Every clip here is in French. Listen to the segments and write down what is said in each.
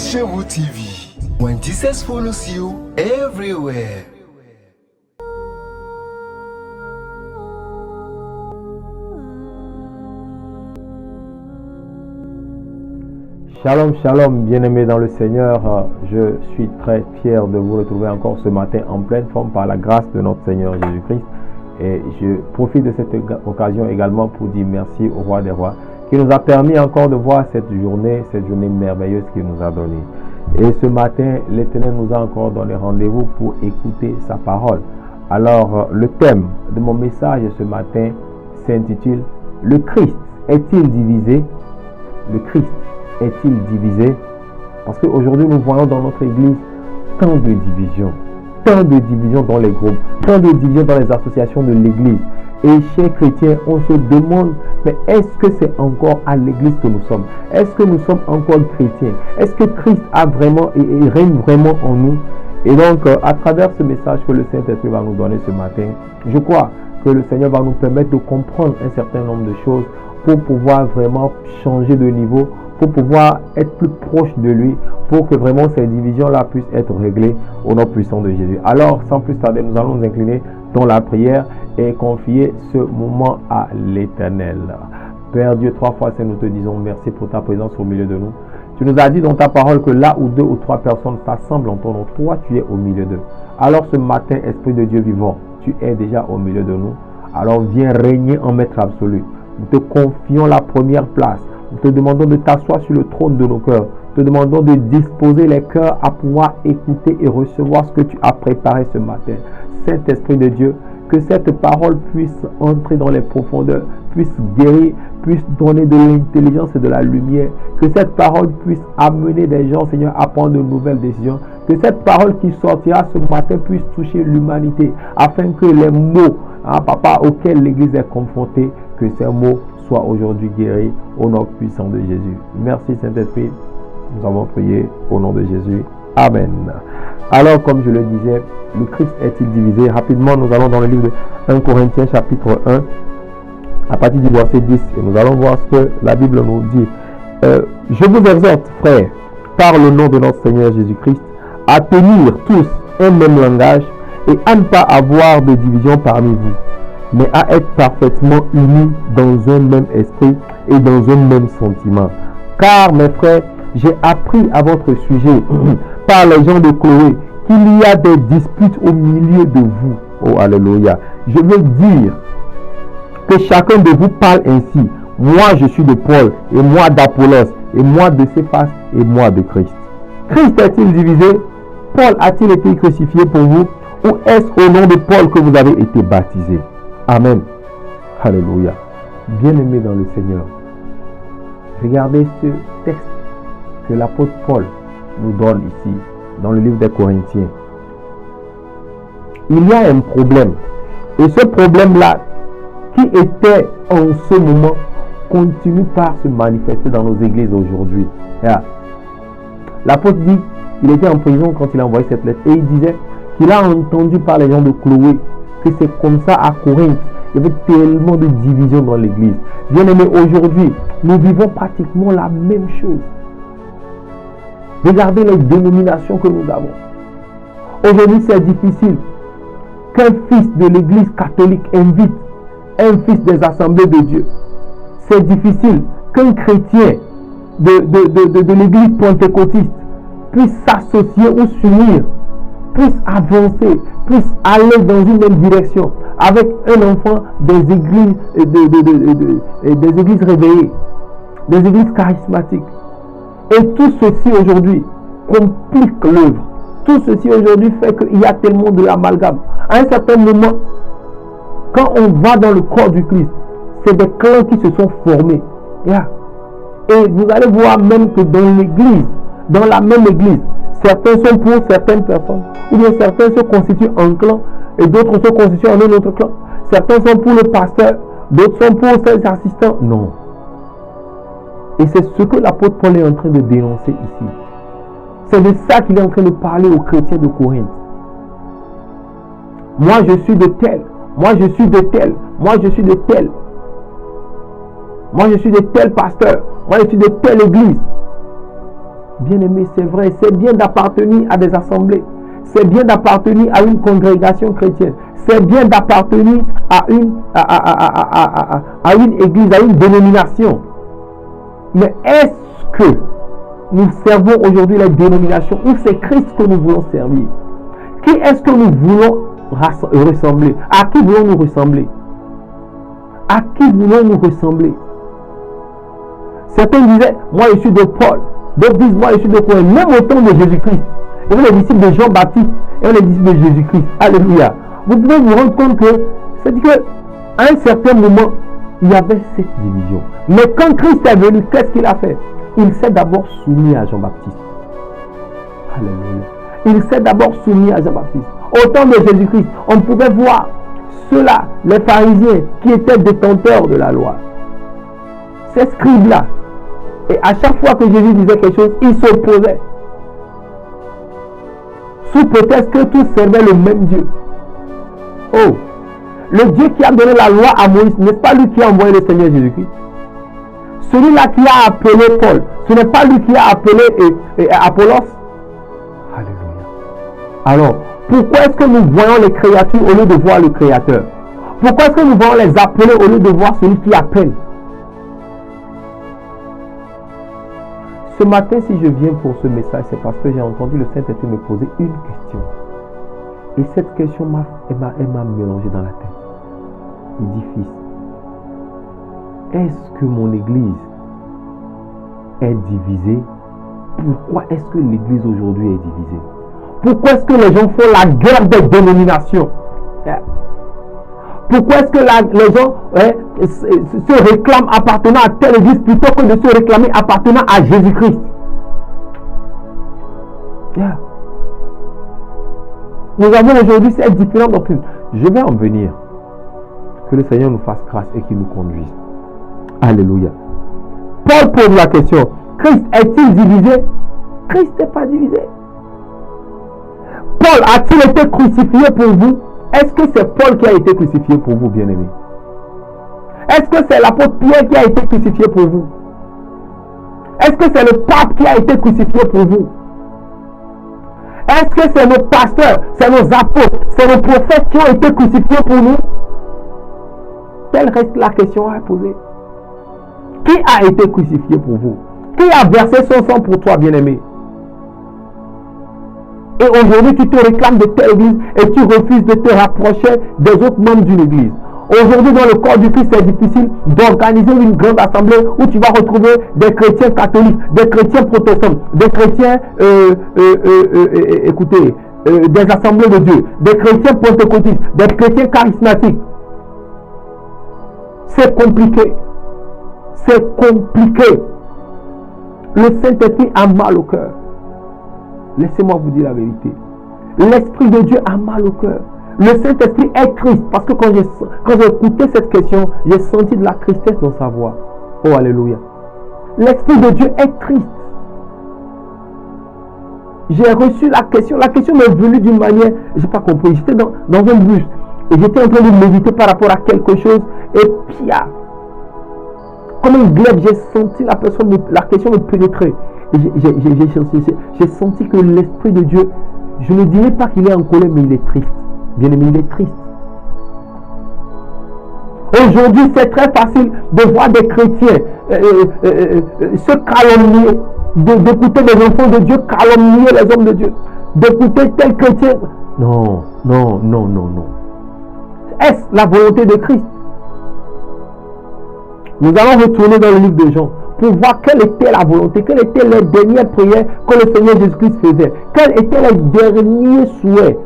chez vous TV. When Jesus follows you everywhere. Shalom, shalom, bien-aimés dans le Seigneur. Je suis très fier de vous retrouver encore ce matin en pleine forme par la grâce de notre Seigneur Jésus-Christ. Et je profite de cette occasion également pour dire merci au Roi des Rois qui nous a permis encore de voir cette journée merveilleuse qu'il nous a donnée. Et ce matin, l'Éternel nous a encore donné rendez-vous pour écouter sa parole. Alors, le thème de mon message ce matin s'intitule « Le Christ est-il divisé ?» Le Christ est-il divisé? Parce qu'aujourd'hui, nous voyons dans notre Église tant de divisions dans les groupes, tant de divisions dans les associations de l'Église. Et chers chrétiens, on se demande, mais est-ce que c'est encore à l'Église que nous sommes? Est-ce que nous sommes encore chrétiens? Est-ce que Christ a vraiment et règne vraiment en nous? Et donc, à travers ce message que le Saint-Esprit va nous donner ce matin, je crois que le Seigneur va nous permettre de comprendre un certain nombre de choses pour pouvoir vraiment changer de niveau, pour pouvoir être plus proche de lui, pour que vraiment ces divisions-là puissent être réglées au nom puissant de Jésus. Alors, sans plus tarder, nous allons nous incliner dans la prière et confier ce moment à l'Éternel. Père Dieu, 3 fois Saint, nous te disons merci pour ta présence au milieu de nous. Tu nous as dit dans ta parole que là où 2 ou 3 personnes s'assemblent en ton nom, toi tu es au milieu d'eux. Alors ce matin, Esprit de Dieu vivant, tu es déjà au milieu de nous. Alors viens régner en maître absolu. Nous te confions la première place. Nous te demandons de t'asseoir sur le trône de nos cœurs. Nous te demandons de disposer les cœurs à pouvoir écouter et recevoir ce que tu as préparé ce matin. Saint-Esprit de Dieu, que cette parole puisse entrer dans les profondeurs, puisse guérir, puisse donner de l'intelligence et de la lumière. Que cette parole puisse amener des gens, Seigneur, à prendre de nouvelles décisions. Que cette parole qui sortira ce matin puisse toucher l'humanité, afin que les mots, Papa, auxquels l'Église est confrontée, que ces mots soient aujourd'hui guéris au nom puissant de Jésus. Merci Saint-Esprit. Nous avons prié au nom de Jésus. Amen. Alors, comme je le disais, le Christ est-il divisé? Rapidement, nous allons dans le livre de 1 Corinthiens chapitre 1, à partir du verset 10, et nous allons voir ce que la Bible nous dit. Je vous exhorte, frères, par le nom de notre Seigneur Jésus-Christ, à tenir tous un même langage et à ne pas avoir de division parmi vous, mais à être parfaitement unis dans un même esprit et dans un même sentiment. Car, mes frères, j'ai appris à votre sujet par les gens de Chloé qu'il y a des disputes au milieu de vous. Oh, alléluia. Je veux dire que chacun de vous parle ainsi. Moi, je suis de Paul, et moi d'Apollos, et moi de Céphas, et moi de Christ. Christ est-il divisé? Paul a-t-il été crucifié pour vous? Ou est-ce au nom de Paul que vous avez été baptisés? Amen. Alléluia. Bien-aimés dans le Seigneur, regardez ce texte que l'apôtre Paul nous donne ici, dans le livre des Corinthiens. Il y a un problème. Et ce problème-là, qui était en ce moment, continue par se manifester dans nos églises aujourd'hui. L'apôtre dit, il était en prison quand il a envoyé cette lettre. Et il disait qu'il a entendu par les gens de Chloé que c'est comme ça à Corinthe. Il y avait tellement de divisions dans l'église. Bien aimé, aujourd'hui, nous vivons pratiquement la même chose. Regardez les dénominations que nous avons. Aujourd'hui, c'est difficile qu'un fils de l'église catholique invite un fils des assemblées de Dieu. C'est difficile qu'un chrétien de l'église pentecôtiste puisse s'associer ou s'unir, puisse avancer, puisse aller dans une même direction avec un enfant des églises, des églises réveillées, des églises charismatiques. Et tout ceci aujourd'hui complique l'œuvre. Tout ceci aujourd'hui fait qu'il y a tellement de l'amalgame. À un certain moment, quand on va dans le corps du Christ, c'est des clans qui se sont formés. Et vous allez voir même que dans l'église, dans la même église, certains sont pour certaines personnes, ou bien certains se constituent en clan, et d'autres se constituent en un autre clan. Certains sont pour le pasteur, d'autres sont pour ses assistants. Non. Et c'est ce que l'apôtre Paul est en train de dénoncer ici. C'est de ça qu'il est en train de parler aux chrétiens de Corinthe. Moi je suis de tel, moi je suis de tel, moi je suis de tel. Moi je suis de tel pasteur, moi je suis de telle église. Bien-aimé, c'est vrai, c'est bien d'appartenir à des assemblées. C'est bien d'appartenir à une congrégation chrétienne. C'est bien d'appartenir à une église, à une dénomination. Mais est-ce que nous servons aujourd'hui les dénominations ou c'est Christ que nous voulons servir? Qui est-ce que nous voulons ressembler? À qui voulons-nous ressembler? À qui voulons-nous ressembler? Certains disaient, moi je suis de Paul. D'autres disent, moi je suis de quoi? Même au temps de Jésus-Christ. Et vous les disciples de Jean-Baptiste et les disciples de Jésus-Christ. Alléluia. Vous pouvez vous rendre compte que c'est-à-dire qu'à un certain moment, il y avait cette division. Mais quand Christ est venu, qu'est-ce qu'il a fait? Il s'est d'abord soumis à Jean-Baptiste. Alléluia. Il s'est d'abord soumis à Jean-Baptiste. Au temps de Jésus-Christ, on pouvait voir ceux-là, les pharisiens, qui étaient détenteurs de la loi. Ces scribes-là. Et à chaque fois que Jésus disait quelque chose, ils s'opposaient. Sous prétexte que tous servaient le même Dieu. Oh, le Dieu qui a donné la loi à Moïse, n'est-ce pas lui qui a envoyé le Seigneur Jésus-Christ? Celui-là qui a appelé Paul, ce n'est pas lui qui a appelé Apollos? Alléluia. Alors, pourquoi est-ce que nous voyons les créatures au lieu de voir le Créateur? Pourquoi est-ce que nous voyons les appeler au lieu de voir celui qui appelle? Ce matin, si je viens pour ce message, c'est parce que j'ai entendu le Saint-Esprit me poser une question. Et cette question m'a mélangé dans la tête. Il dit, fils, est-ce que mon église est divisée? Pourquoi est-ce que l'église aujourd'hui est divisée? Pourquoi est-ce que les gens font la guerre des dénominations? Pourquoi est-ce que les gens se réclament appartenant à telle église plutôt que de se réclamer appartenant à Jésus-Christ? Nous avons aujourd'hui cette différente doctrine. Je vais en venir. Que le Seigneur nous fasse grâce et qu'il nous conduise. Alléluia. Paul pose la question. Christ est-il divisé? Christ n'est pas divisé. Paul a-t-il été crucifié pour vous? Est-ce que c'est Paul qui a été crucifié pour vous, bien-aimés? Est-ce que c'est l'apôtre Pierre qui a été crucifié pour vous? Est-ce que c'est le pape qui a été crucifié pour vous? Est-ce que c'est nos pasteurs, c'est nos apôtres, c'est nos prophètes qui ont été crucifiés pour nous? Telle reste la question à poser. Qui a été crucifié pour vous? Qui a versé son sang pour toi, bien-aimé? Et aujourd'hui, tu te réclames de telle église et tu refuses de te rapprocher des autres membres d'une église. Aujourd'hui, dans le corps du Christ, c'est difficile d'organiser une grande assemblée où tu vas retrouver des chrétiens catholiques, des chrétiens protestants, des chrétiens, des assemblées de Dieu, des chrétiens pentecôtistes, des chrétiens charismatiques. C'est compliqué. C'est compliqué. Le Saint-Esprit a mal au cœur. Laissez-moi vous dire la vérité. L'Esprit de Dieu a mal au cœur. Le Saint-Esprit est triste parce que quand j'ai écouté cette question, j'ai senti de la tristesse dans sa voix. Oh, alléluia. L'Esprit de Dieu est triste. J'ai reçu la question. La question m'est venue d'une manière, je n'ai pas compris. J'étais dans un bus et j'étais en train de méditer par rapport à quelque chose. Et puis, comme une glaive, j'ai senti la question me pénétrer. J'ai senti que l'Esprit de Dieu, je ne dirais pas qu'il est en colère, mais il est triste. Bien aimé, il est triste. Aujourd'hui, c'est très facile de voir des chrétiens se calomnier, d'écouter les enfants de Dieu calomnier les hommes de Dieu, d'écouter tel chrétien. Non. Est-ce la volonté de Christ? Nous allons retourner dans le livre de Jean pour voir quelle était la volonté, quelles étaient les dernières prières que le Seigneur Jésus-Christ faisait, quels étaient les derniers souhaits.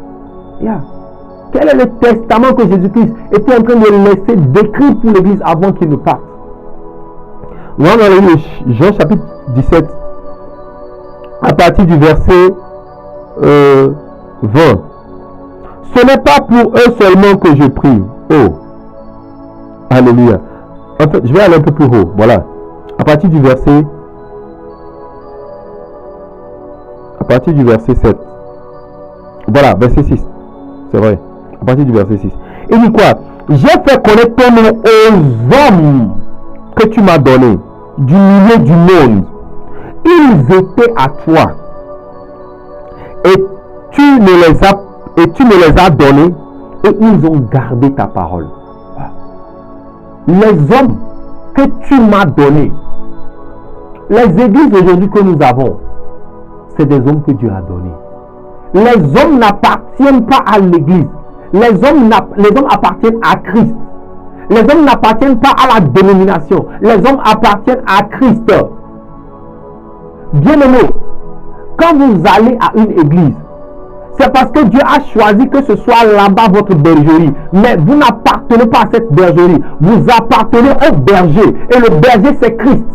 Quel est le testament que Jésus-Christ était en train de laisser décrire pour l'Église avant qu'il ne parte? Nous allons dans le livre de Jean chapitre 17, à partir du verset 20. Ce n'est pas pour eux seulement que je prie. Oh, alléluia. En fait, je vais aller un peu plus haut. Voilà. À partir du verset 7. Voilà, verset 6. C'est vrai. À partir du verset 6. Il dit quoi? J'ai fait connaître ton nom aux hommes que tu m'as donné du milieu du monde. ils étaient à toi et tu me les as donnés et ils ont gardé ta parole. Les hommes que tu m'as donnés, les églises aujourd'hui que nous avons, c'est des hommes que Dieu a donnés. Les hommes n'appartiennent pas à l'église. Les hommes appartiennent à Christ. Les hommes n'appartiennent pas à la dénomination. Les hommes appartiennent à Christ. Bien-aimés, quand vous allez à une église, c'est parce que Dieu a choisi que ce soit là-bas votre bergerie. Mais vous n'appartenez pas à cette bergerie. Vous appartenez au berger. Et le berger, c'est Christ.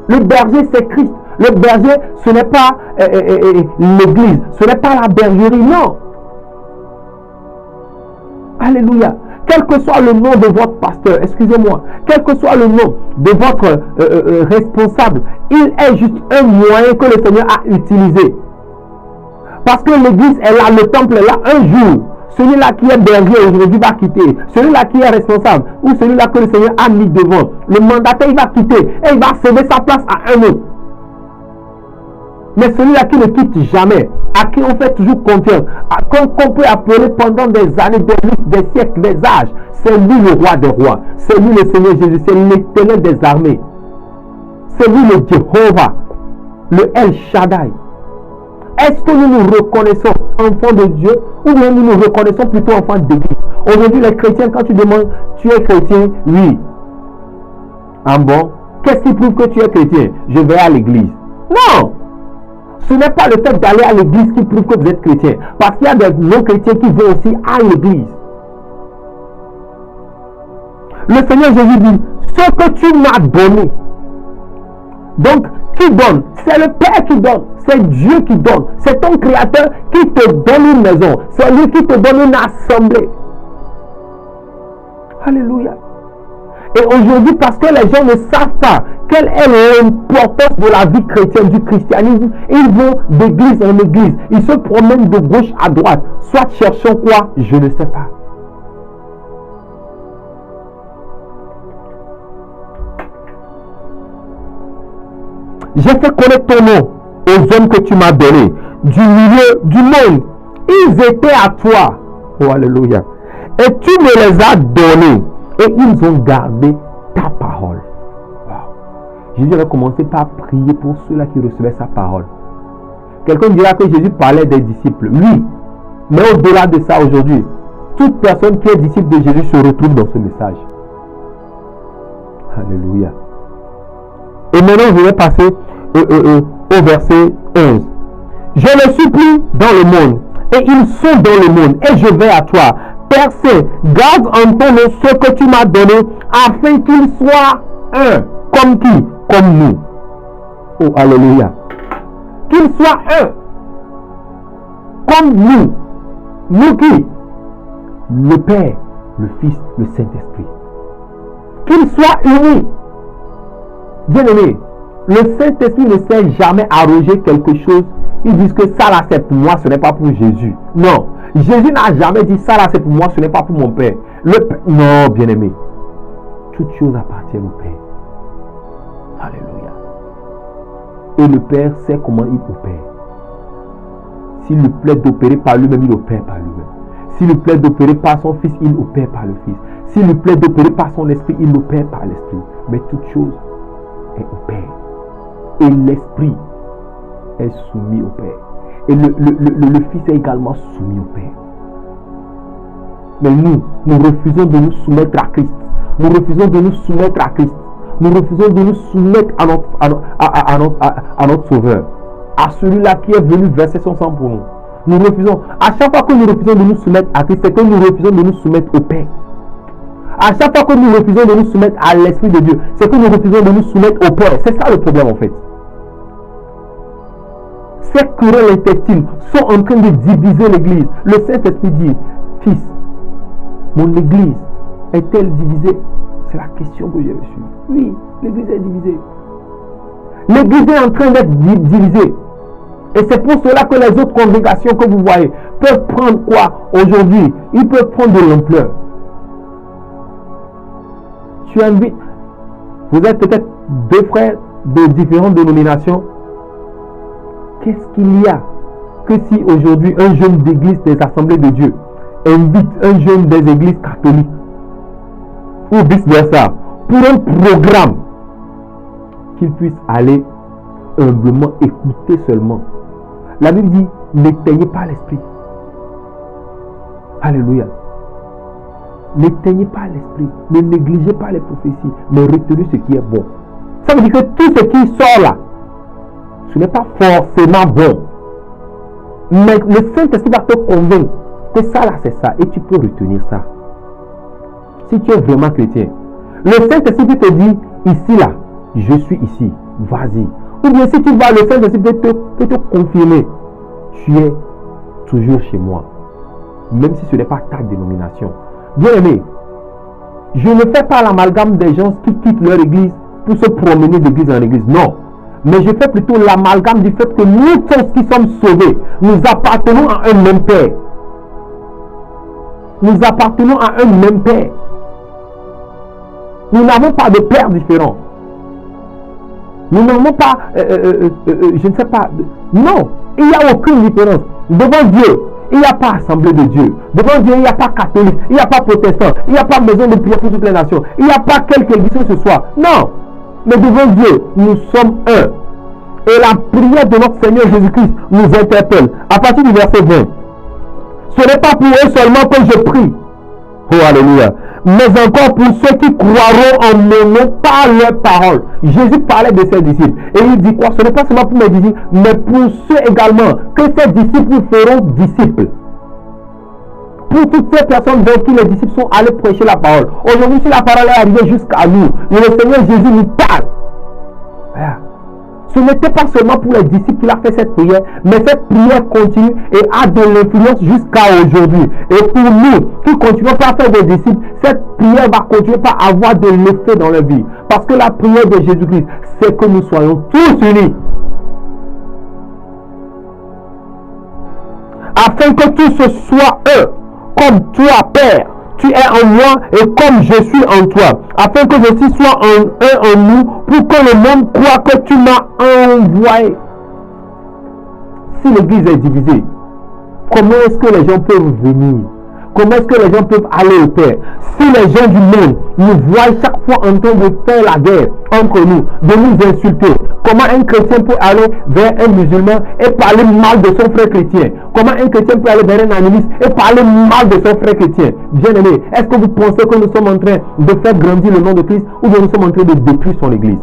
Le berger, c'est Christ. Le berger, ce n'est pas l'église. Ce n'est pas la bergerie, non. Alléluia. Quel que soit le nom de votre pasteur, excusez-moi, quel que soit le nom de votre responsable, il est juste un moyen que le Seigneur a utilisé. Parce que l'église est là, le temple est là. Un jour, celui-là qui est berger aujourd'hui va quitter. Celui-là qui est responsable ou celui-là que le Seigneur a mis devant, le mandataire, il va quitter et il va céder sa place à un autre. Mais celui-là qui ne quitte jamais, à qui on fait toujours confiance, qu'on peut appeler pendant des années, des siècles, des âges, c'est lui le roi des rois, c'est lui le Seigneur Jésus, c'est l'Éternel des armées, c'est lui le Jéhovah, le El Shaddai. Est-ce que nous nous reconnaissons enfants de Dieu ou bien nous nous reconnaissons plutôt enfants d'église? Aujourd'hui, les chrétiens, quand tu demandes, tu es chrétien? Oui. Ah bon? Qu'est-ce qui prouve que tu es chrétien? Je vais à l'église. Non! Ce n'est pas le fait d'aller à l'église qui prouve que vous êtes chrétien. Parce qu'il y a des non-chrétiens qui vont aussi à l'église. Le Seigneur Jésus dit, ce que tu m'as donné. Donc, qui donne? C'est le Père qui donne. C'est Dieu qui donne. C'est ton Créateur qui te donne une maison. C'est lui qui te donne une assemblée. Alléluia. Et aujourd'hui, parce que les gens ne savent pas quelle est l'importance de la vie chrétienne, du christianisme, ils vont d'église en église. Ils se promènent de gauche à droite. Soit cherchant quoi? Je ne sais pas. J'ai fait connaître ton nom aux hommes que tu m'as donnés du milieu du monde. Ils étaient à toi. Oh, alléluia. Et tu me les as donnés. Et ils ont gardé ta parole. Wow. Jésus avait commencé par prier pour ceux-là qui recevaient sa parole. Quelqu'un dira que Jésus parlait des disciples. Oui. Mais au-delà de ça aujourd'hui, toute personne qui est disciple de Jésus se retrouve dans ce message. Alléluia. Et maintenant, je vais passer au verset 11. Je ne suis plus dans le monde, et ils sont dans le monde, et je vais à toi. Père Saint, garde en ton nom ce que tu m'as donné, afin qu'ils soient un. Comme qui? Comme nous. Oh, alléluia. Qu'ils soient un. Comme nous. Nous qui? Le Père, le Fils, le Saint-Esprit. Qu'ils soient unis. Bien-aimé, le Saint-Esprit ne sait jamais arroger quelque chose. Ils disent que ça là c'est pour moi, ce n'est pas pour Jésus. Non, Jésus n'a jamais dit ça là c'est pour moi, ce n'est pas pour mon Père. Non, bien-aimé, toutes choses appartiennent au Père. Alléluia. Et le Père sait comment il opère. S'il lui plaît d'opérer par lui-même, il opère par lui-même. S'il lui plaît d'opérer par son Fils, il opère par le Fils. S'il lui plaît d'opérer par son Esprit, il opère par l'Esprit. Mais toute chose est au Père. Et l'Esprit est soumis au Père. Et le Fils est également soumis au Père. Mais nous refusons de nous soumettre à Christ. Nous refusons de nous soumettre à Christ. Nous refusons de nous soumettre à notre Sauveur. À celui-là qui est venu verser son sang pour nous. Nous refusons. À chaque fois que nous refusons de nous soumettre à Christ, c'est que nous refusons de nous soumettre au Père. À chaque fois que nous refusons de nous soumettre à l'Esprit de Dieu, c'est que nous refusons de nous soumettre au Père. C'est ça le problème en fait. Ces querelles intestines sont en train de diviser l'Église. Le Saint-Esprit dit, Fils, mon Église est-elle divisée? C'est la question que j'ai reçue. Oui, l'Église est divisée. L'Église est en train d'être divisée. Et c'est pour cela que les autres congrégations que vous voyez peuvent prendre quoi aujourd'hui? Ils peuvent prendre de l'ampleur. Tu invites, vous êtes peut-être deux frères, de différentes dénominations, qu'est-ce qu'il y a que si aujourd'hui un jeune d'église des Assemblées de Dieu invite un jeune des églises catholiques ou vice-versa pour un programme, qu'il puisse aller humblement écouter seulement. La Bible dit, n'éteignez pas l'esprit. Alléluia. N'éteignez pas l'esprit, ne négligez pas les prophéties, mais retenez ce qui est bon. Ça veut dire que tout ce qui sort là, ce n'est pas forcément bon. Mais le Saint-Esprit va te convaincre que ça là c'est ça, et tu peux retenir ça. Si tu es vraiment chrétien, le Saint-Esprit te dit, ici là, je suis ici, vas-y. Ou bien si tu vas, le Saint-Esprit peut te confirmer, tu es toujours chez moi, même si ce n'est pas ta dénomination. Bien aimé, je ne fais pas l'amalgame des gens qui quittent leur église pour se promener d'église en église, non. Mais je fais plutôt l'amalgame du fait que nous tous qui sommes sauvés, nous appartenons à un même Père. Nous appartenons à un même Père. Nous n'avons pas de pères différents. Nous n'avons pas, je ne sais pas, non, il n'y a aucune différence. Devant Dieu, il n'y a pas assemblée de Dieu. Devant Dieu, il n'y a pas catholique, il n'y a pas protestant, il n'y a pas maison de prière pour toutes les nations, il n'y a pas quelque église ce soir. Non, mais devant Dieu, nous sommes un. Et la prière de notre Seigneur Jésus-Christ nous interpelle. À partir du verset 20. Ce n'est pas pour eux seulement que je prie. Oh, alléluia. Mais encore pour ceux qui croiront en mon nom par leur parole. Jésus parlait de ses disciples. Et il dit quoi? Ce n'est pas seulement pour mes disciples, mais pour ceux également que ces disciples feront disciples. Pour toutes ces personnes vers qui les disciples sont allés prêcher la parole. Aujourd'hui, si la parole est arrivée jusqu'à nous, le Seigneur Jésus nous parle. Voilà. Ce n'était pas seulement pour les disciples qu'il a fait cette prière, mais cette prière continue et a de l'influence jusqu'à aujourd'hui. Et pour nous qui continuons pas à faire des disciples, cette prière va continuer par avoir de l'effet dans leur vie. Parce que la prière de Jésus-Christ, c'est que nous soyons tous unis. Afin que tous ce soit un, comme toi, Père, tu es en moi et comme je suis en toi, afin que je sois un en nous, pour que le monde croit que tu m'as envoyé. Si l'église est divisée, comment est-ce que les gens peuvent venir? Comment est-ce que les gens peuvent aller au Père? Si les gens du monde nous voient chaque fois en train de faire la guerre entre nous, de nous insulter, comment un chrétien peut aller vers un musulman et parler mal de son frère chrétien? Comment un chrétien peut aller vers un animiste et parler mal de son frère chrétien? Bien aimé, est-ce que vous pensez que nous sommes en train de faire grandir le nom de Christ ou bien nous sommes en train de détruire son église?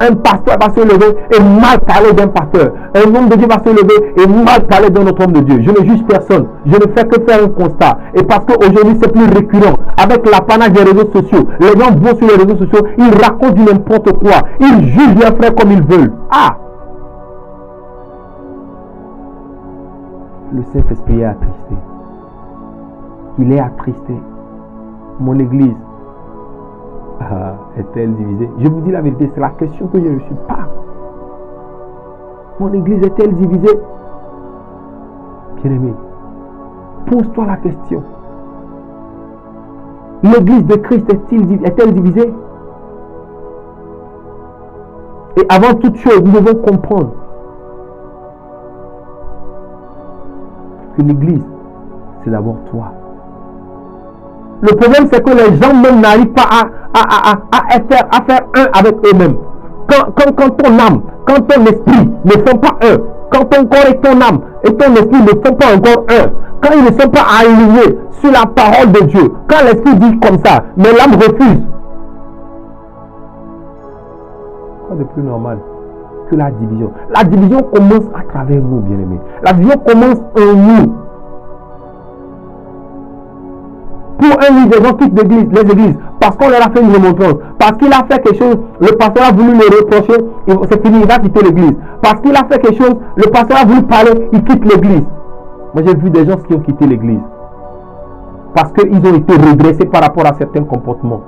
Un pasteur va se lever et mal parler d'un pasteur. Un homme de Dieu va se lever et mal parler d'un autre homme de Dieu. Je ne juge personne. Je ne fais que faire un constat. Et parce qu'aujourd'hui c'est plus récurrent. Avec l'apanage des réseaux sociaux, les gens vont sur les réseaux sociaux, ils racontent du n'importe quoi. Ils jugent leurs frères comme ils veulent. Ah! Le Saint-Esprit est attristé. Il est attristé. Mon église est-elle divisée? Je vous dis la vérité, c'est la question que je ne suis pas. Mon église est-elle divisée? Bien-aimé, pose-toi la question. L'église de Christ est-elle divisée? Et avant toute chose, nous devons comprendre que l'église, c'est d'abord toi. Le problème, c'est que les gens même n'arrivent pas à faire un avec eux-mêmes. Quand ton âme, quand ton esprit ne sont pas un, quand ton corps et ton âme et ton esprit ne sont pas encore un, quand ils ne sont pas alignés sur la parole de Dieu, quand l'esprit dit comme ça, mais l'âme refuse. Quoi de plus normal que la division? La division commence à travers nous, bien-aimés. La division commence en nous. Pour un livre, les gens quittent les églises parce qu'on leur a fait une remontrance, parce qu'il a fait quelque chose, le pasteur a voulu le reprocher, c'est fini, il va quitter l'église. Parce qu'il a fait quelque chose, le pasteur a voulu parler, il quitte l'église. Moi j'ai vu des gens qui ont quitté l'église parce qu'ils ont été redressés par rapport à certains comportements.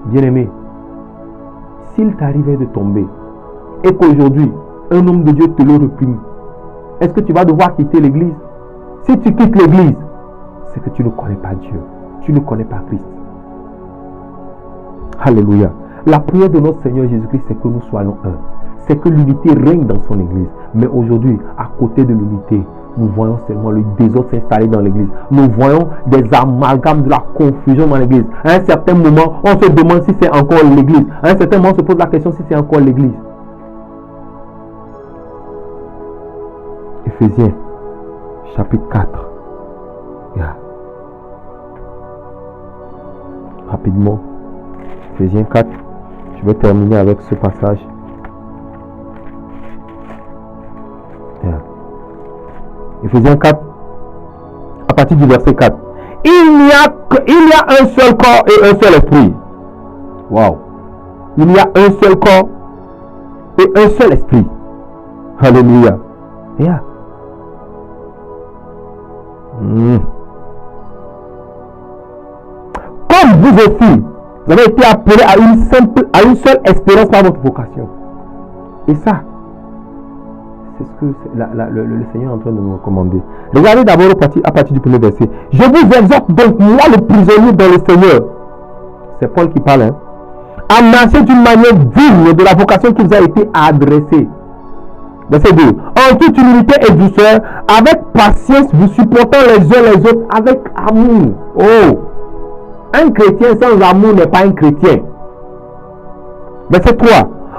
Bien-aimé, s'il t'arrivait de tomber et qu'aujourd'hui un homme de Dieu te le reprime, est-ce que tu vas devoir quitter l'église? Si tu quittes l'église, c'est que tu ne connais pas Dieu. Tu ne connais pas Christ. Alléluia. La prière de notre Seigneur Jésus-Christ, c'est que nous soyons un. C'est que l'unité règne dans son Église. Mais aujourd'hui, à côté de l'unité, nous voyons seulement le désordre s'installer dans l'Église. Nous voyons des amalgames, de la confusion dans l'Église. À un certain moment, on se demande si c'est encore l'Église. À un certain moment, on se pose la question si c'est encore l'Église. Éphésiens, chapitre 4. Yeah. Rapidement. Éphésiens 4. Je vais terminer avec ce passage. Yeah. Éphésiens 4, à partir du verset 4. Il y a un seul corps et un seul esprit. Wow. Il y a un seul corps et un seul esprit. Alléluia. Yeah. Comme vous aussi, vous avez été appelés à une seule espérance par votre vocation. Et ça, c'est ce que le Seigneur est en train de nous recommander. Regardez d'abord à partir du premier verset. Je vous exhorte donc, moi le prisonnier dans le Seigneur. C'est Paul qui parle, hein, à marcher d'une manière digne de la vocation qui vous a été adressée. Verset 2. En toute humilité et douceur, avec patience, vous supportant les uns les autres avec amour. Oh! Un chrétien sans amour n'est pas un chrétien. Verset 3.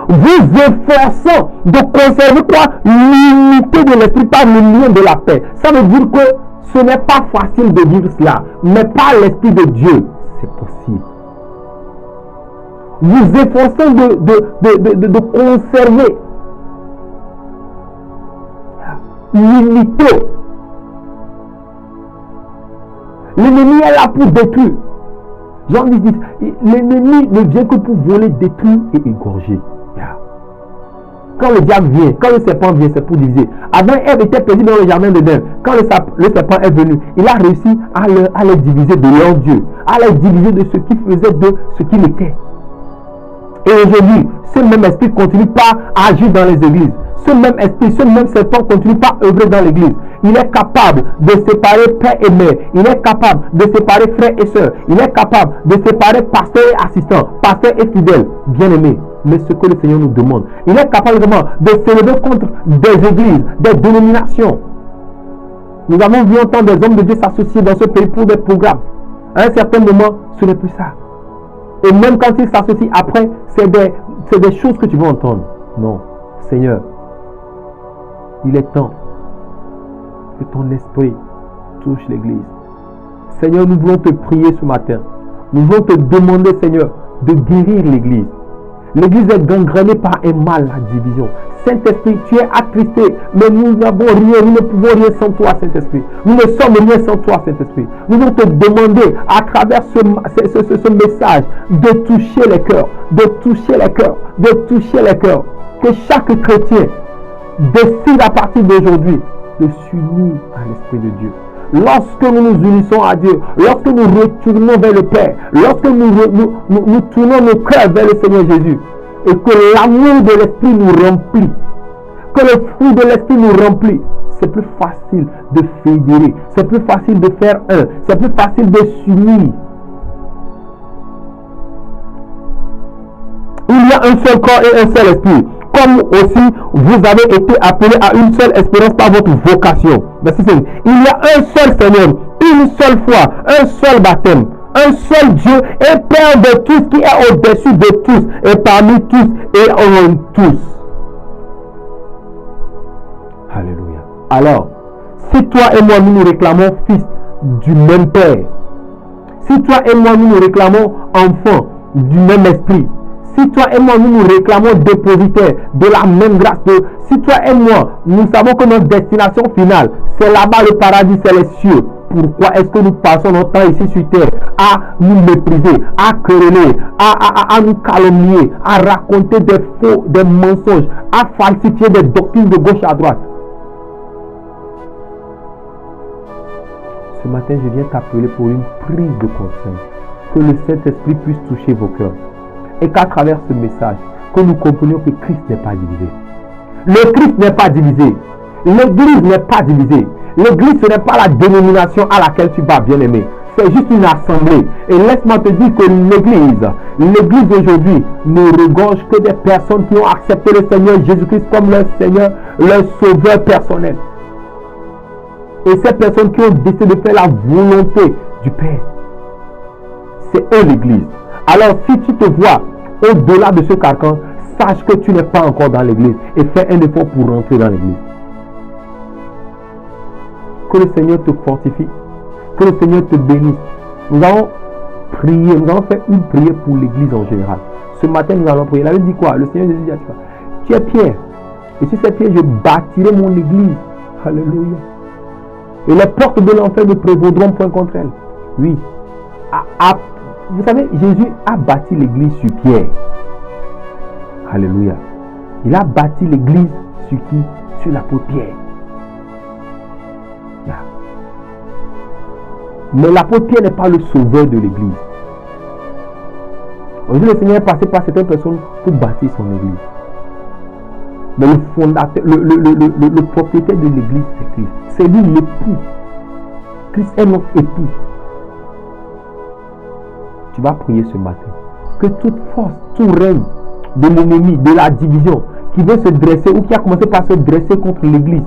Vous efforçant de conserver quoi? L'unité de l'esprit par le lien de la paix. Ça veut dire que ce n'est pas facile de vivre cela, mais par l'esprit de Dieu, c'est possible. Vous efforçant de conserver l'unité. L'ennemi est là pour détruire. Jean 10 dit, l'ennemi ne vient que pour voler, détruire et égorger. Quand le diable vient, quand le serpent vient, c'est pour diviser. Avant, Ève était paisible dans le jardin d'Éden. Quand le serpent est venu, il a réussi à les diviser de leur Dieu, à les diviser de ce qui faisait de ce qu'il était. Et aujourd'hui, ce même esprit continue pas à agir dans les églises. Ce même esprit, ce même serpent continue pas à œuvrer dans l'église. Il est capable de séparer père et mère. Il est capable de séparer frères et sœurs. Il est capable de séparer pasteur et assistant, pasteur et fidèle, bien-aimé. Mais ce que le Seigneur nous demande, il est capable vraiment de s'élever contre des églises, des dénominations. Nous avons vu entendre des hommes de Dieu s'associer dans ce pays pour des programmes. À un certain moment, ce n'est plus ça. Et même quand ils s'associent après, c'est des choses que tu vas entendre. Non, Seigneur, il est temps que ton esprit touche l'église. Seigneur, nous voulons te prier ce matin. Nous voulons te demander, Seigneur, de guérir l'église. L'église est gangrénée par un mal, la division. Saint-Esprit, tu es attristé, mais nous n'avons rien, nous ne pouvons rien sans toi, Saint-Esprit. Nous ne sommes rien sans toi, Saint-Esprit. Nous voulons te demander, à travers ce message, de toucher les cœurs, de toucher les cœurs, de toucher les cœurs. Que chaque chrétien décide à partir d'aujourd'hui de s'unir à l'Esprit de Dieu. Lorsque nous nous unissons à Dieu, lorsque nous retournons vers le Père, lorsque nous tournons nos cœurs vers le Seigneur Jésus, et que l'amour de l'Esprit nous remplit, que le fruit de l'Esprit nous remplit, c'est plus facile de fédérer, c'est plus facile de faire un, c'est plus facile de s'unir. Il y a un seul corps et un seul esprit. Comme aussi vous avez été appelés à une seule espérance par votre vocation. Verset 5. Il y a un seul Seigneur, une seule foi, un seul baptême, un seul Dieu et Père de tous qui est au-dessus de tous et parmi tous et en tous. Alléluia. Alors, si toi et moi nous réclamons fils du même Père, si toi et moi nous réclamons enfants du même esprit, si toi et moi, nous réclamons dépositaires de la même grâce, si toi et moi, nous savons que notre destination finale, c'est là-bas le paradis, c'est les cieux. Pourquoi est-ce que nous passons notre temps ici sur terre à nous mépriser, à quereller, à nous calomnier, à raconter des faux, des mensonges, à falsifier des doctrines de gauche à droite? Ce matin, je viens t'appeler pour une prise de conscience, que le Saint-Esprit puisse toucher vos cœurs. Et qu'à travers ce message, que nous comprenions que Christ n'est pas divisé. Le Christ n'est pas divisé. L'église n'est pas divisée. L'église, ce n'est pas la dénomination à laquelle tu vas, bien aimé. c'est juste une assemblée. Et laisse-moi te dire que l'église aujourd'hui ne regorge que des personnes qui ont accepté le Seigneur Jésus-Christ comme leur Seigneur, leur sauveur personnel. Et ces personnes qui ont décidé de faire la volonté du Père, c'est eux l'église. Alors si tu te vois au-delà de ce carcan, sache que tu n'es pas encore dans l'église et fais un effort pour rentrer dans l'église. Que le Seigneur te fortifie, que le Seigneur te bénisse. Nous allons prier, nous allons faire une prière pour l'église en général. Ce matin, nous allons prier. Il avait dit quoi? Le Seigneur Jésus dit à toi, tu es Pierre, et sur cette pierre, je bâtirai mon église. Alléluia. Et les portes de l'enfer ne prévaudront point contre elle. Oui. Vous savez, Jésus a bâti l'église sur Pierre. Alléluia. Il a bâti l'église sur qui? Sur l'apôtre Pierre. Yeah. Mais l'apôtre Pierre n'est pas le sauveur de l'église. Aujourd'hui, le Seigneur est passé par certaines personnes pour bâtir son église. Mais le fondateur, le propriétaire de l'église, c'est Christ. C'est lui l'époux. Christ est notre époux. Tu vas prier ce matin. Que toute force, tout règne de l'ennemi, de la division, qui veut se dresser ou qui a commencé par se dresser contre l'église,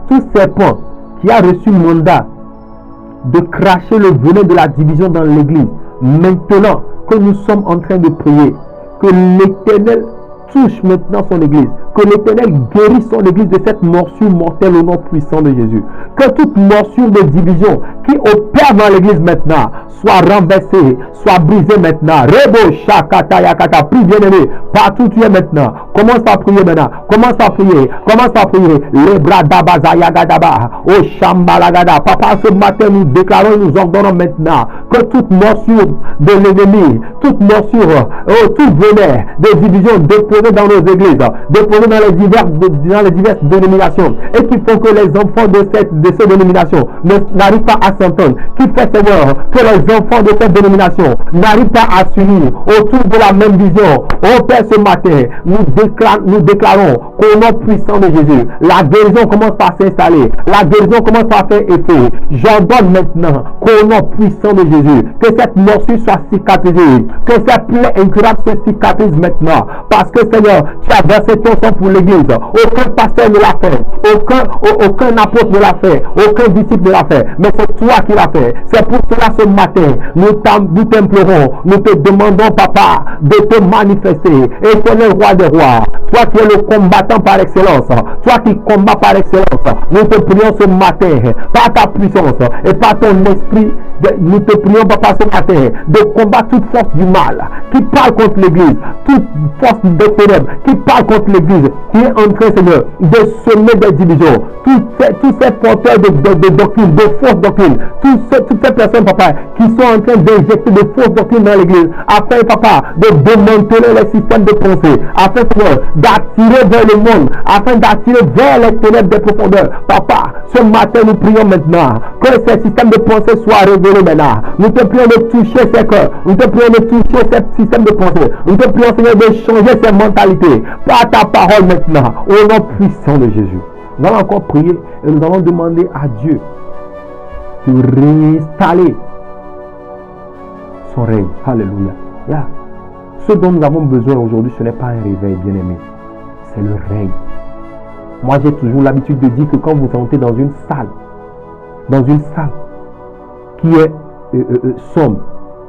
tout serpent qui a reçu le mandat de cracher le venin de la division dans l'église, maintenant que nous sommes en train de prier, que l'Éternel touche maintenant son église, que l'Éternel guérisse son église de cette morsure mortelle au nom puissant de Jésus. Que toute morsure de division qui opère dans l'église maintenant soit renversée, soit brisée maintenant. Rebo shakata yakata, prie bien-aimé, partout où tu es maintenant. Commence à prier maintenant. Commence à prier. Commence à prier. Les bras d'abaza yagadaba, au shambalagada. Papa, ce matin nous déclarons, nous ordonnons maintenant que toute morsure de l'ennemi, toute morsure, tout venin de division déposée dans nos églises, déposée dans les diverses dénominations, et qui font que les enfants de ces dénominations n'arrivent pas à s'entendre, qui fait, Seigneur, que les enfants de cette dénomination n'arrivent pas à s'unir autour de la même vision. Oh Père, ce matin, nous déclarons qu'au nom puissant de Jésus, la guérison commence à s'installer, la guérison commence à faire effet. J'ordonne maintenant qu'au nom puissant de Jésus, que cette morsure soit cicatrisée, que cette plaie incurable se cicatrise maintenant, parce que Seigneur, tu as versé ton sang pour l'église. Aucun pasteur ne l'a fait, aucun apôtre ne l'a fait, aucun disciple ne l'a fait, mais c'est toi qui l'as fait. C'est pour cela ce matin, nous t'implorons, nous te demandons, Papa, de te manifester. Éternel roi des rois, toi qui es le combattant par excellence, toi qui combats par excellence, nous te prions ce matin, par ta puissance et par ton esprit, nous te prions, Papa, ce matin, de combattre toute force du mal qui parle contre l'église, toute force des ténèbres qui parle contre l'église, qui est en train, Seigneur, de semer des divisions. Tous ces porteurs de doctrines, de fausses doctrines, toutes ces personnes, Papa, qui sont en train d'injecter de fausses doctrines dans l'église, afin, Papa, de démanteler les systèmes de pensée, afin, Seigneur, d'attirer vers le monde, afin d'attirer vers les ténèbres des profondeurs. Papa, ce matin, nous prions maintenant que ces systèmes de pensée soient révélés maintenant. Nous te prions de toucher ces cœurs, nous te prions de toucher ces systèmes de pensée, nous te prions, Seigneur, de changer ces mentalités par ta parole maintenant, au nom puissant de Jésus. Nous allons encore prier et nous allons demander à Dieu de réinstaller son règne. Alléluia. Yeah. Ce dont nous avons besoin aujourd'hui, ce n'est pas un réveil, bien-aimé. C'est le règne. Moi, j'ai toujours l'habitude de dire que quand vous entrez dans une salle qui est sombre,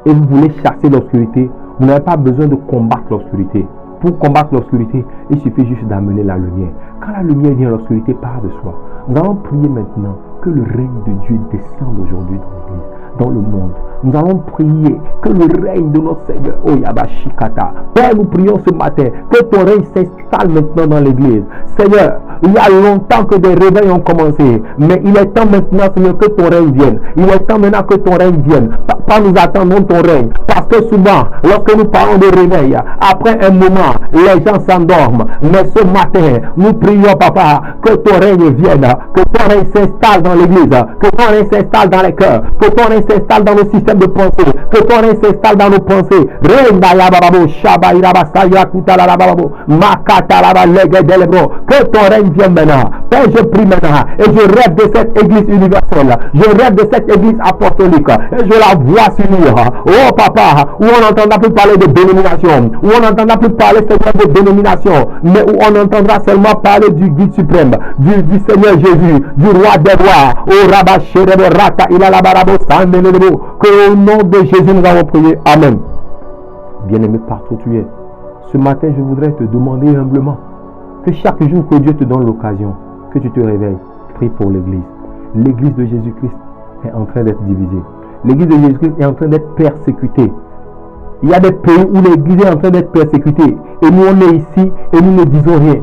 et vous voulez chasser l'obscurité, vous n'avez pas besoin de combattre l'obscurité. Pour combattre l'obscurité, il suffit juste d'amener la lumière. Quand la lumière vient, l'obscurité part de soi. Nous allons prier maintenant que le règne de Dieu descende aujourd'hui dans l'église, dans le monde. Nous allons prier que le règne de notre Seigneur, oh Yabashikata, Père, nous prions ce matin que ton règne s'installe maintenant dans l'église. Seigneur, il y a longtemps que des réveils ont commencé, mais il est temps maintenant, Seigneur, que ton règne vienne. Il est temps maintenant que ton règne vienne. pas nous attendons ton règne. Parce que souvent, lorsque nous parlons de réveil, après un moment, les gens s'endorment. Mais ce matin, nous prions, papa, que ton règne vienne, que ton règne s'installe dans l'église, que ton règne s'installe dans les cœurs, que ton règne s'installe dans nos systèmes de pensée, que ton règne s'installe dans nos pensées. Que ton règne vienne maintenant. Père, je prie maintenant et je rêve de cette église universelle. Je rêve de cette église apostolique et je la vois s'unir. Oh papa, où on n'entendra plus parler de dénomination, où on n'entendra plus parler seulement de dénomination, mais où on entendra seulement parler du guide suprême, du Seigneur Jésus, du roi des rois. Oh Rabba Sherebo Raka Ilalabarabo Sandelebo. Que au nom de Jésus nous avons prié. Amen. Bien-aimé, partout où tu es, ce matin je voudrais te demander humblement que chaque jour que Dieu te donne l'occasion, que tu te réveilles, prie pour l'église. L'église de Jésus-Christ est en train d'être divisée. L'église de Jésus-Christ est en train d'être persécutée. Il y a des pays où l'église est en train d'être persécutée. Et nous, on est ici et nous ne disons rien.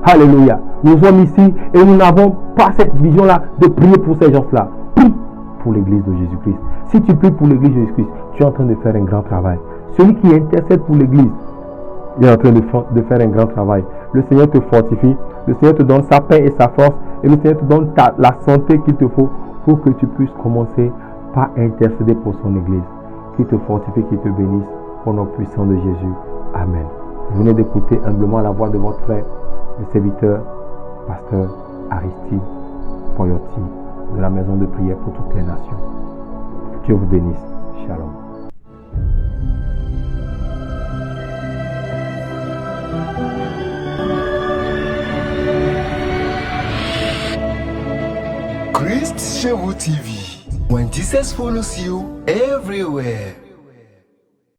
Alléluia. Nous sommes ici et nous n'avons pas cette vision-là de prier pour ces gens-là. Prie pour l'église de Jésus-Christ. Si tu pries pour l'église de Jésus-Christ, tu es en train de faire un grand travail. Celui qui intercède pour l'église, il est en train de faire un grand travail. Le Seigneur te fortifie, le Seigneur te donne sa paix et sa force, et le Seigneur te donne la santé qu'il te faut pour que tu puisses commencer par intercéder pour son église. Qu'il te fortifie, qu'il te bénisse, au nom puissant de Jésus. Amen. Vous venez d'écouter humblement la voix de votre frère, le serviteur, pasteur Aristide Poyoti, de la maison de prière pour toutes les nations. Dieu vous bénisse. Shalom. Christ Chez vous TV. When Jesus follows you everywhere.